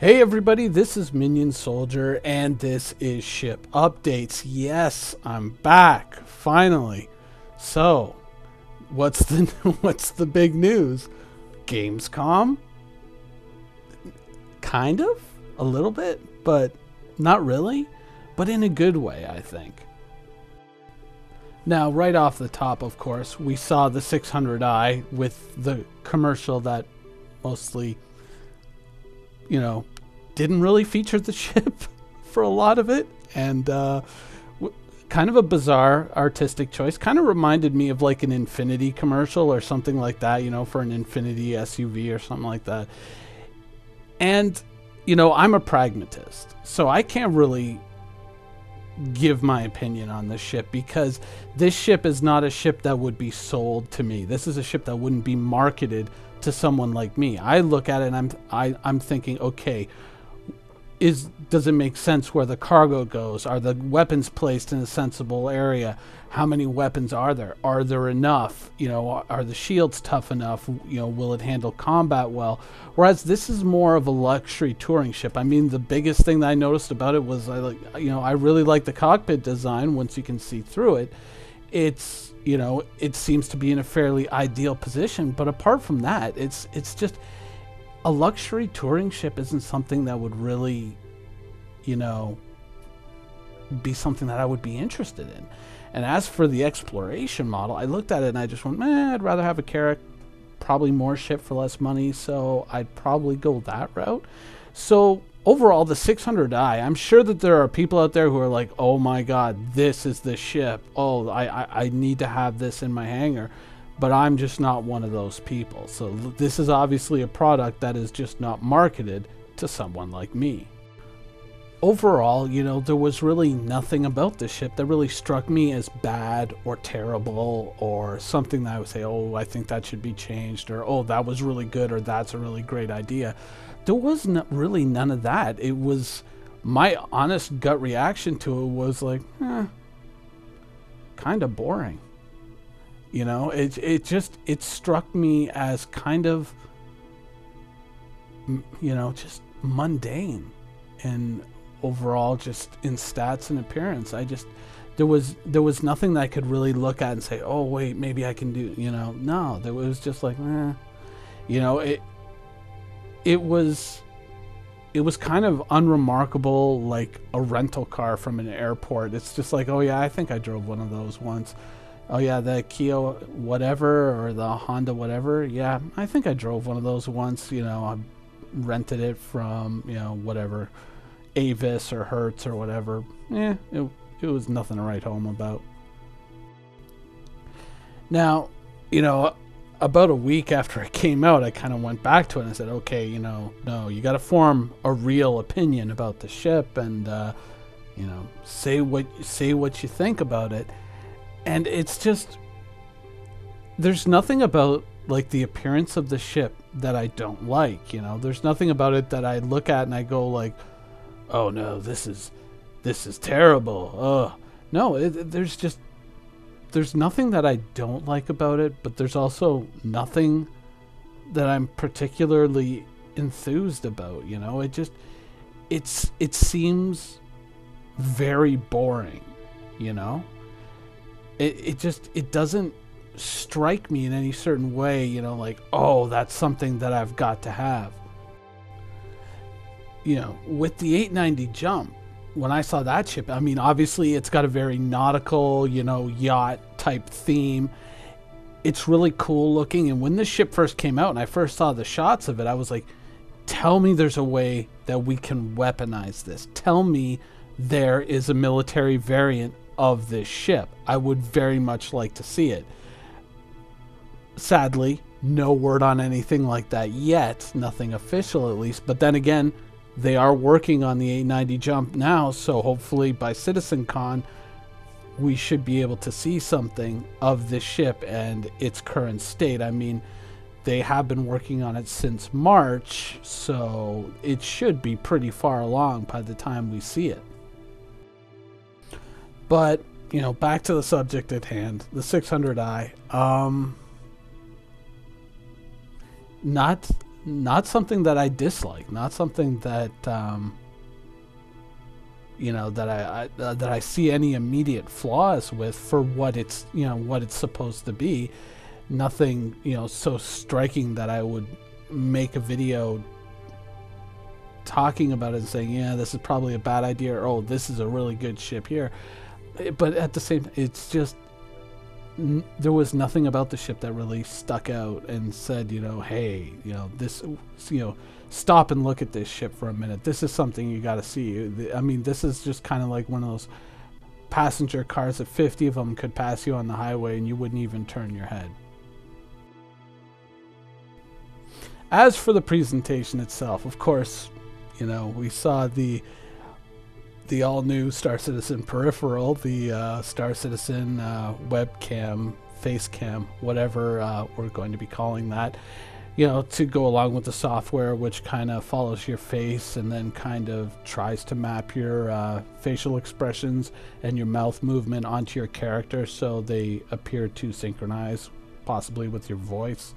Hey everybody, this is Minion Soldier and this is Ship Updates. Yes, I'm back, finally. So, what's the big news? Gamescom? Kind of, a little bit, but not really, but in a good way, I think. Now, right off the top, of course, we saw the 600i with the commercial that mostly, didn't really feature the ship for a lot of it, and kind of a bizarre artistic choice. Kind of reminded me of like an Infinity commercial or something like that, for an Infinity SUV or something like that. And, I'm a pragmatist, so I can't really give my opinion on this ship because this ship is not a ship that would be sold to me. This is a ship that wouldn't be marketed to someone like me. I look at it and I'm thinking, okay, does it make sense where the cargo goes? Are the weapons placed in a sensible area? How many weapons are there? Are there enough? Are the shields tough enough? Will it handle combat well? Whereas this is more of a luxury touring ship. I mean, the biggest thing that I noticed about it was I really like the cockpit design once you can see through it. It's, it seems to be in a fairly ideal position, but apart from that, it's just a luxury touring ship isn't something that would really, be something that I would be interested in. And as for the exploration model, I looked at it and I just went, I'd rather have a Carrack, probably more ship for less money, so I'd probably go that route. So overall, the 600i, I'm sure that there are people out there who are like, oh my god, this is the ship. Oh, I need to have this in my hangar. But I'm just not one of those people. So this is obviously a product that is just not marketed to someone like me. Overall, there was really nothing about this ship that really struck me as bad or terrible or something that I would say, oh, I think that should be changed, or oh, that was really good, or that's a really great idea. There was really none of that. It was my honest gut reaction to it was like, kind of boring. It struck me as kind of, just mundane, and overall just in stats and appearance. There was nothing that I could really look at and say, oh wait, maybe I can do, no, there was just like, it was kind of unremarkable, like a rental car from an airport. It's just like, oh yeah, I think I drove one of those once. Oh yeah, the Kia whatever or the Honda whatever. Yeah, I think I drove one of those once. I rented it from, whatever, Avis or Hertz or whatever. It was nothing to write home about. Now, about a week after it came out, I kind of went back to it and I said, okay, no, you got to form a real opinion about the ship and, say what you think about it. And it's just, there's nothing about like the appearance of the ship that I don't like. There's nothing about it that I look at and I go like, oh no, this is terrible. Ugh. No, there's nothing that I don't like about it, but there's also nothing that I'm particularly enthused about. It seems very boring. It doesn't strike me in any certain way, like, oh, that's something that I've got to have. With the 890 Jump, when I saw that ship, I mean, obviously it's got a very nautical, yacht type theme. It's really cool looking. And when this ship first came out and I first saw the shots of it, I was like, tell me there's a way that we can weaponize this. Tell me there is a military variant of this ship. I would very much like to see it. Sadly, no word on anything like that yet. Nothing official, at least. But then again, they are working on the 890 Jump now, so hopefully by CitizenCon we should be able to see something of this ship and its current state. I mean, they have been working on it since March, so it should be pretty far along by the time we see it. But, back to the subject at hand, the 600i. Not not something that I dislike, not something that that I see any immediate flaws with for what it's what it's supposed to be. Nothing so striking that I would make a video talking about it and saying, yeah, this is probably a bad idea, or oh, this is a really good ship here. But at the same, it's just there was nothing about the ship that really stuck out and said, hey, this, stop and look at this ship for a minute. This is something you got to see. I mean, this is just kind of like one of those passenger cars that 50 of them could pass you on the highway and you wouldn't even turn your head. As for the presentation itself, of course, we saw the all-new Star Citizen peripheral, the Star Citizen webcam, face cam, whatever we're going to be calling that, to go along with the software, which kind of follows your face and then kind of tries to map your facial expressions and your mouth movement onto your character so they appear to synchronize, possibly with your voice.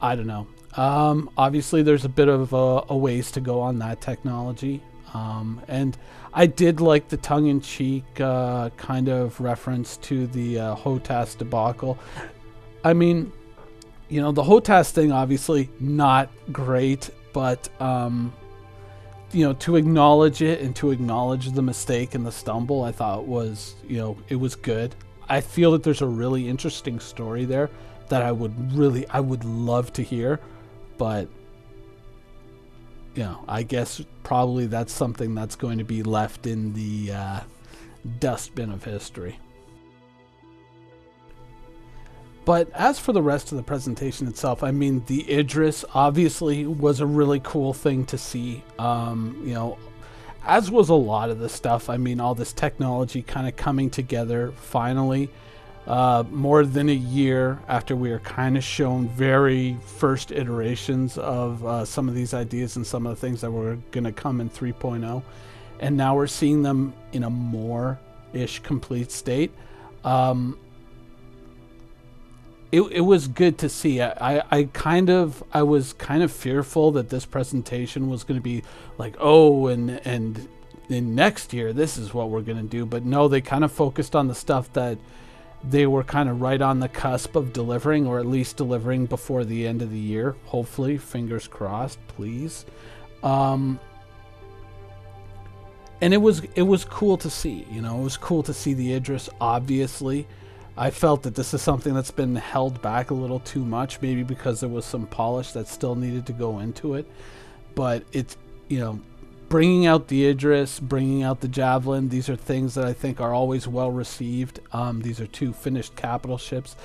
I don't know. Obviously, there's a bit of a ways to go on that technology. And I did like the tongue-in-cheek kind of reference to the HOTAS debacle. I mean, the HOTAS thing, obviously not great, but, to acknowledge it and to acknowledge the mistake and the stumble, I thought was, it was good. I feel that there's a really interesting story there that I would love to hear, but I guess probably that's something that's going to be left in the dustbin of history. But as for the rest of the presentation itself, I mean, the Idris obviously was a really cool thing to see. As was a lot of the stuff. I mean, all this technology kind of coming together finally. More than a year after we were kind of shown very first iterations of some of these ideas and some of the things that were going to come in 3.0. And now we're seeing them in a more-ish complete state. It was good to see. I was kind of fearful that this presentation was going to be like, oh, and in next year, this is what we're going to do. But no, they kind of focused on the stuff that they were kind of right on the cusp of delivering, or at least delivering before the end of the year. Hopefully, fingers crossed, please. And it was cool to see. It was cool to see the Idris. Obviously, I felt that this is something that's been held back a little too much, maybe because there was some polish that still needed to go into it. But it's bringing out the Idris, bringing out the Javelin, these are things that I think are always well received. These are two finished capital ships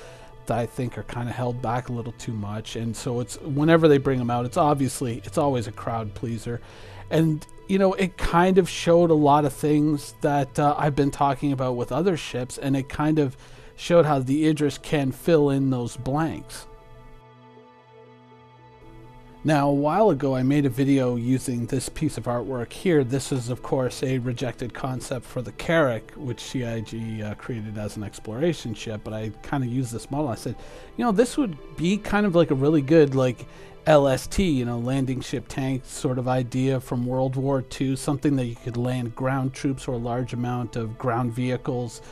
that I think are kind of held back a little too much. And so it's whenever they bring them out, it's always a crowd pleaser. And, it kind of showed a lot of things that I've been talking about with other ships, and it kind of showed how the Idris can fill in those blanks. Now, a while ago, I made a video using this piece of artwork here. This is, of course, a rejected concept for the Carrack, which CIG created as an exploration ship, but I kind of used this model. I said, this would be kind of like a really good, LST, landing ship tank sort of idea from World War II, something that you could land ground troops or a large amount of ground vehicles,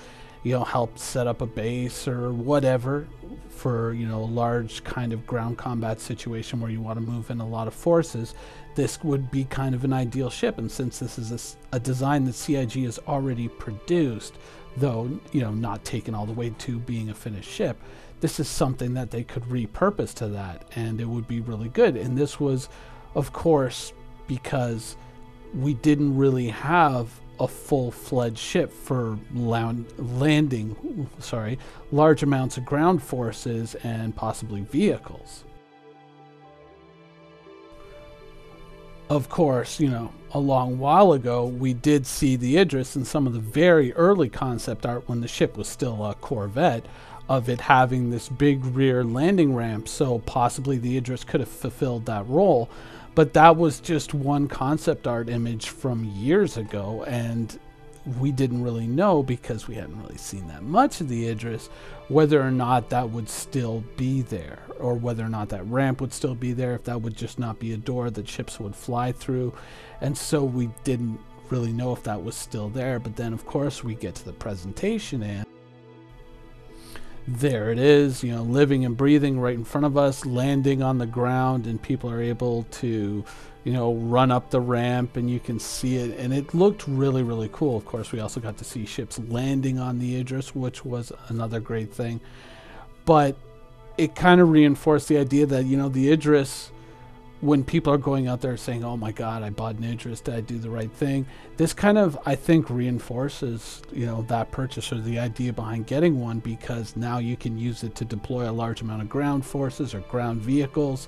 help set up a base or whatever for, a large kind of ground combat situation where you want to move in a lot of forces. This would be kind of an ideal ship. And since this is a design that CIG has already produced, though, not taken all the way to being a finished ship, this is something that they could repurpose to that, and it would be really good. And this was, of course, because we didn't really have a full-fledged ship for landing large amounts of ground forces and possibly vehicles. Of course, a long while ago, we did see the Idris in some of the very early concept art when the ship was still a Corvette, of it having this big rear landing ramp, so possibly the Idris could have fulfilled that role. But that was just one concept art image from years ago, and we didn't really know, because we hadn't really seen that much of the Idris, whether or not that would still be there, or whether or not that ramp would still be there, if that would just not be a door that ships would fly through. And so we didn't really know if that was still there. But then of course we get to the presentation, and there it is, you know, living and breathing right in front of us, landing on the ground, and people are able to, you know, run up the ramp, and you can see it, and it looked really, really cool. Of course, we also got to see ships landing on the Idris, which was another great thing. But it kind of reinforced the idea that, you know, the Idris, when people are going out there saying, oh my God, I bought an Idris, did I do the right thing? This kind of, I think, reinforces, you know, that purchase, or the idea behind getting one, because now you can use it to deploy a large amount of ground forces or ground vehicles,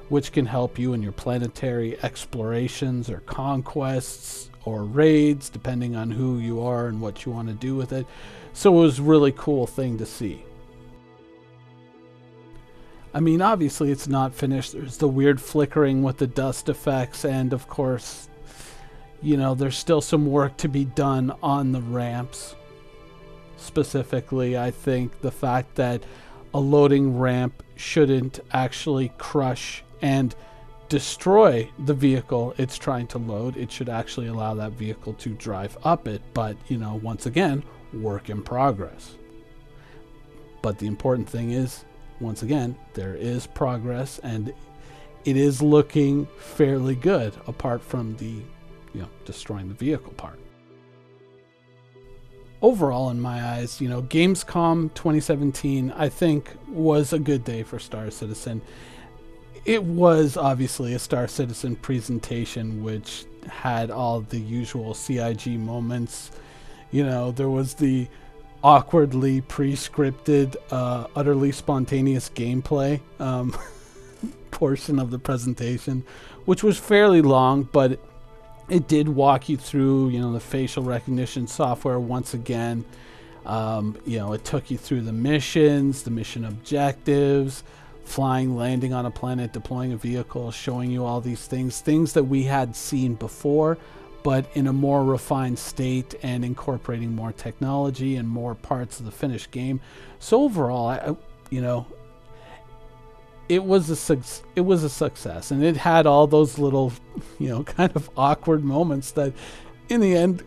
which can help you in your planetary explorations or conquests or raids, depending on who you are and what you want to do with it. So it was a really cool thing to see. I mean, obviously it's not finished. There's the weird flickering with the dust effects, and of course, you know, there's still some work to be done on the ramps. Specifically, I think the fact that a loading ramp shouldn't actually crush and destroy the vehicle it's trying to load. It should actually allow that vehicle to drive up it. But, you know, once again, work in progress. But the important thing is, once again, there is progress, and it is looking fairly good, apart from the, you know, destroying the vehicle part. Overall, in my eyes, you know, Gamescom 2017, I think, was a good day for Star Citizen. It was obviously a Star Citizen presentation, which had all the usual CIG moments. You know, there was the awkwardly pre-scripted, utterly spontaneous gameplay portion of the presentation, which was fairly long, but it did walk you through, you know, the facial recognition software once again. You know, it took you through the missions, the mission objectives, flying, landing on a planet, deploying a vehicle, showing you all these things that we had seen before, but in a more refined state, and incorporating more technology and more parts of the finished game. So overall, you know, it was a success, and it had all those little, you know, kind of awkward moments that, in the end,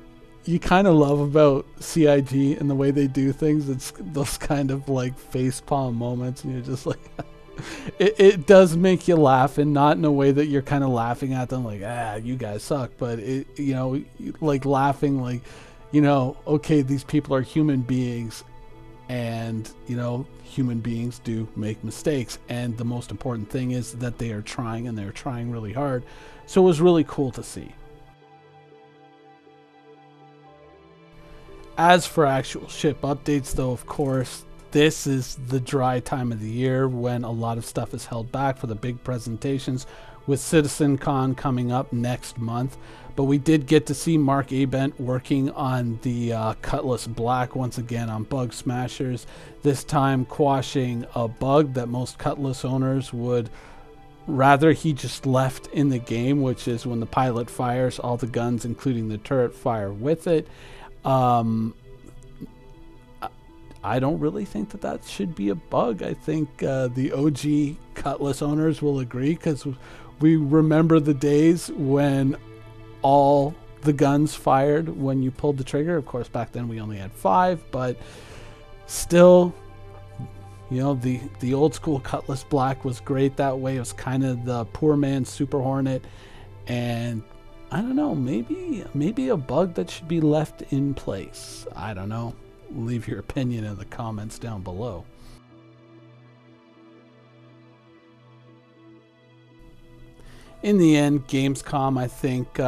you kind of love about CIG and the way they do things. It's those kind of like facepalm moments, and you're just like, it does make you laugh, and not in a way that you're kind of laughing at them like, you guys suck, but it, you know, like laughing like, you know, okay, these people are human beings, and, you know, human beings do make mistakes, and the most important thing is that they are trying, and they're trying really hard. So it was really cool to see. As for actual ship updates, though, of course, this is the dry time of the year when a lot of stuff is held back for the big presentations, with CitizenCon coming up next month. But we did get to see Mark Abent working on the Cutlass Black once again on Bug Smashers, this time quashing a bug that most Cutlass owners would rather he just left in the game, which is when the pilot fires, all the guns, including the turret, fire with it. I don't really think that that should be a bug. I think the OG Cutlass owners will agree, because we remember the days when all the guns fired when you pulled the trigger. Of course, back then we only had 5, but still, you know, the old school Cutlass Black was great that way. It was kind of the poor man's Super Hornet, and I don't know, maybe a bug that should be left in place. I don't know. Leave your opinion in the comments down below. In the end, Gamescom, I think,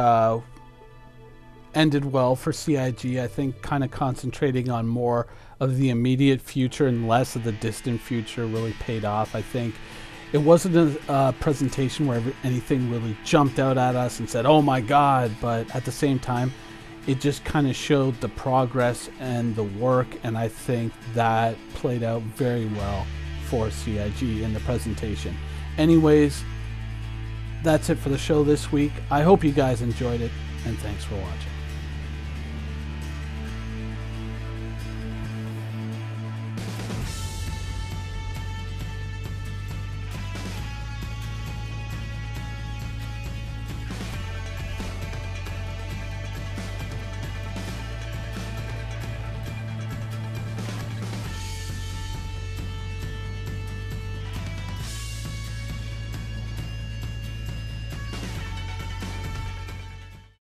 ended well for CIG. I think kind of concentrating on more of the immediate future and less of the distant future really paid off. I think it wasn't a presentation where anything really jumped out at us and said, oh my God, but at the same time, it just kind of showed the progress and the work, and I think that played out very well for CIG in the presentation. Anyways, that's it for the show this week. I hope you guys enjoyed it, and thanks for watching.